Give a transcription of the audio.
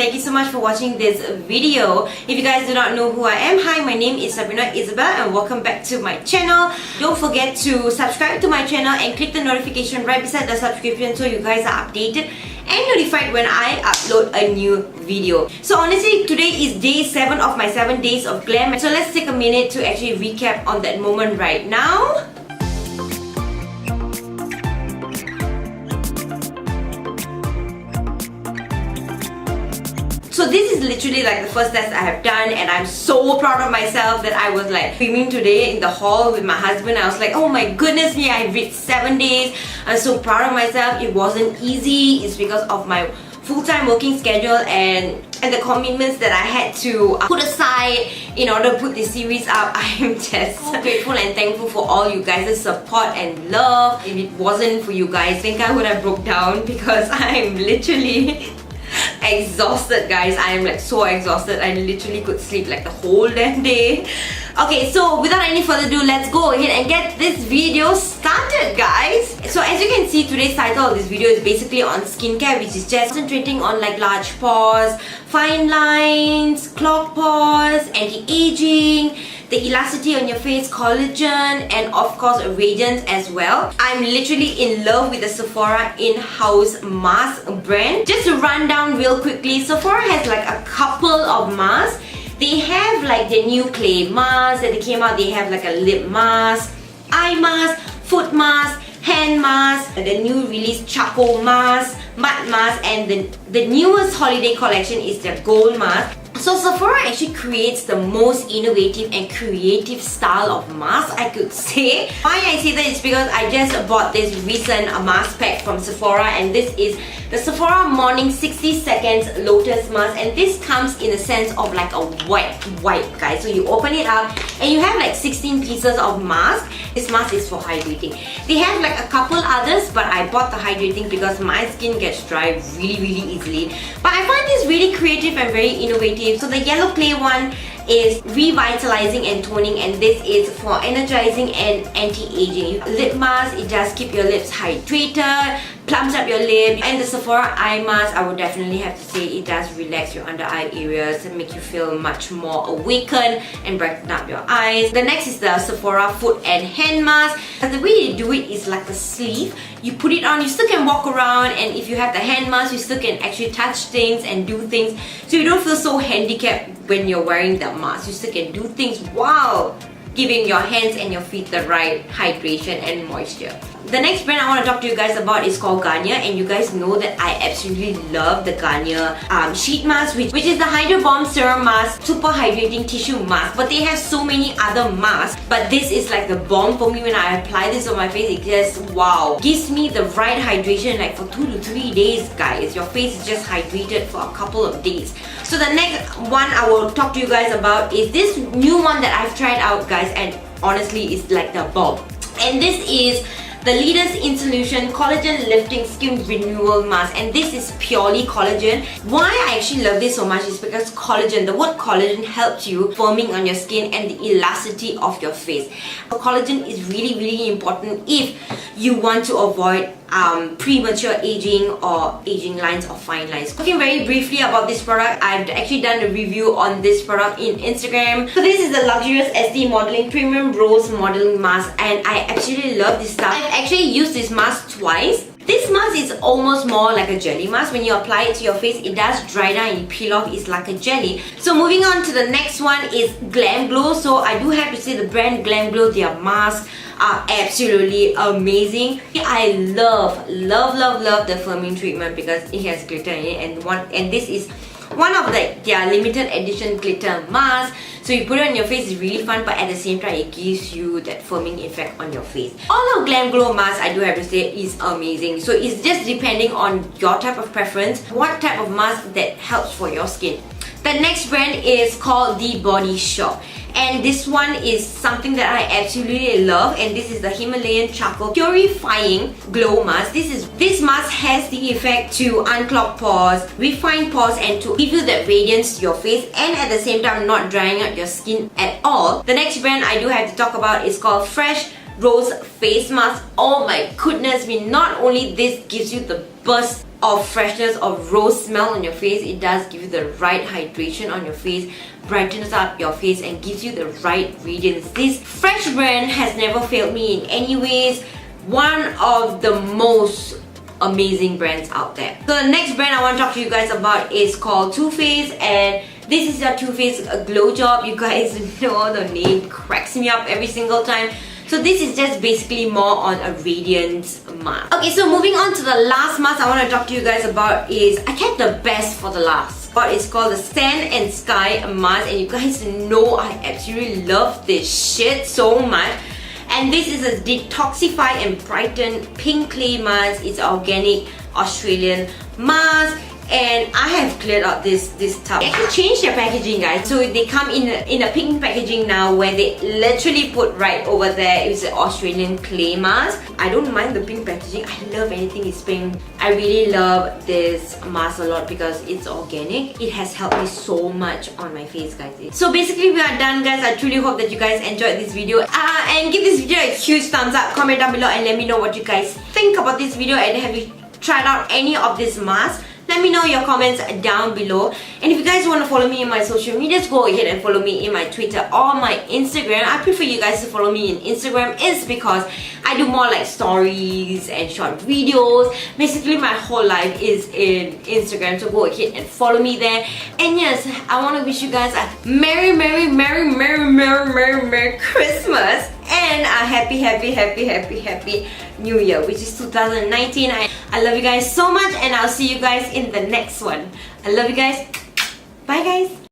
thank you so much for watching this video. If you guys do not know who I am, hi, my name is Sabrina Isabelle and welcome back to my channel. Don't forget to subscribe to my channel and click the notification right beside the subscription so you guys are updated and notified when I upload a new video. So honestly, today is day 7 of my 7 days of glam. So let's take a minute to actually recap on that moment right now. So this is literally like the first test I have done and I'm so proud of myself that I was like filming today in the hall with my husband. I was like, oh my goodness me, I reached 7 days. I'm so proud of myself. It wasn't easy. It's because of my full-time working schedule and the commitments that I had to put aside in order to put this series up. I am just so grateful and thankful for all you guys' support and love. If it wasn't for you guys, I think I would have broke down because I'm literally exhausted, guys. I am like so exhausted. I literally could sleep like the whole damn day. Okay, so without any further ado, let's go ahead and get this video started, guys. So as you can see, today's title of this video is basically on skincare, which is just concentrating on like large pores, fine lines, clogged pores, anti-aging, the elasticity on your face, collagen, and of course radiance as well. I'm literally in love with the Sephora in-house mask brand. Just to run down real quickly, Sephora has like a couple of masks. They have like the new clay mask that they came out. They have like a lip mask, eye mask, foot mask, hand mask, the new release charcoal mask, mud mask, and the newest holiday collection is their gold mask. So Sephora actually creates the most innovative and creative style of mask, I could say. Why I say that is because I just bought this recent mask pack from Sephora, and this is the Sephora Morning 60 Seconds Lotus Mask, and this comes in a sense of like a white guys. So you open it up and you have like 16 pieces of mask. This mask is for hydrating. They have like a couple others, but I bought the hydrating because my skin gets dry really easily. But I find this really creative and very innovative. So the yellow clay one is revitalizing and toning, and this is for energizing and anti-aging. Lip mask, it does keep your lips hydrated, plumps up your lip, and the Sephora eye mask, I would definitely have to say it does relax your under eye areas and make you feel much more awakened and brighten up your eyes. The next is the Sephora foot and hand mask. And the way you do it is like a sleeve. You put it on, you still can walk around, and if you have the hand mask, you still can actually touch things and do things, so you don't feel so handicapped when you're wearing the mask. You still can do things while giving your hands and your feet the right hydration and moisture. The next brand I want to talk to you guys about is called Garnier, and you guys know that I absolutely love the Garnier sheet mask, which is the Hydro Bomb Serum Mask, super hydrating tissue mask. But they have so many other masks, but this is like the bomb for me. When I apply this on my face, it just wow, gives me the right hydration like for 2 to 3 days, guys. Your face is just hydrated for a couple of days. So the next one I will talk to you guys about is this new one that I've tried out, guys, and honestly it's like the bomb. And this is the Leaders Insolution Collagen Lifting Skin Renewal Mask, and this is purely collagen. Why I actually love this so much is because collagen, the word collagen helps you firming on your skin and the elasticity of your face. Collagen is really important if you want to avoid premature aging or aging lines or fine lines. Talking very briefly about this product, I've actually done a review on this product in Instagram. So this is the luxurious SkinCare Premium Rose Modeling Mask, and I absolutely love this stuff. I've actually used this mask twice. This mask is almost more like a jelly mask. When you apply it to your face, it does dry down and you peel off, it's like a jelly. So moving on to the next one is Glam Glow. So I do have to say the brand Glam Glow, their masks are absolutely amazing. I love the firming treatment because it has glitter in it, and this is one of their limited edition glitter masks. So you put it on your face, it's really fun, but at the same time it gives you that firming effect on your face. All of Glam Glow masks, I do have to say, is amazing. So it's just depending on your type of preference, what type of mask that helps for your skin. The next brand is called The Body Shop, and this one is something that I absolutely love, and this is the Himalayan Charcoal Purifying Glow Mask. This mask has the effect to unclog pores, refine pores, and to give you that radiance to your face, and at the same time not drying out your skin at all. The next brand I do have to talk about is called Fresh Rose Face Mask. Oh my goodness me, not only this gives you the burst of freshness, of rose smell on your face. It does give you the right hydration on your face, brightens up your face and gives you the right radiance. This French brand has never failed me in any ways. One of the most amazing brands out there. So the next brand I want to talk to you guys about is called Too Faced, and this is your Too Faced Glow Job. You guys know the name cracks me up every single time. So this is just basically more on a radiance mask. Okay, so moving on to the last mask I want to talk to you guys about is, I kept the best for the last. But it's called the Sand and Sky mask, and you guys know I absolutely love this shit so much. And this is a detoxify and brighten pink clay mask. It's an organic Australian mask, and I have cleared out this tub. They actually changed their packaging, guys. So they come in a pink packaging now, where they literally put right over there is an Australian clay mask. I don't mind the pink packaging. I love anything is pink. I really love this mask a lot because it's organic. It has helped me so much on my face, guys. So basically we are done, guys. I truly hope that you guys enjoyed this video. And give this video a huge thumbs up. Comment down below and let me know what you guys think about this video, and have you tried out any of this mask? Let me know your comments down below. And if you guys want to follow me in my social medias, go ahead and follow me in my Twitter or my Instagram. I prefer you guys to follow me in Instagram is because I do more like stories and short videos. Basically my whole life is in Instagram, so go ahead and follow me there. And yes, I want to wish you guys a Merry Christmas and a happy New Year, which is 2019. I love you guys so much, and I'll see you guys in the next one. I love you guys. Bye, guys.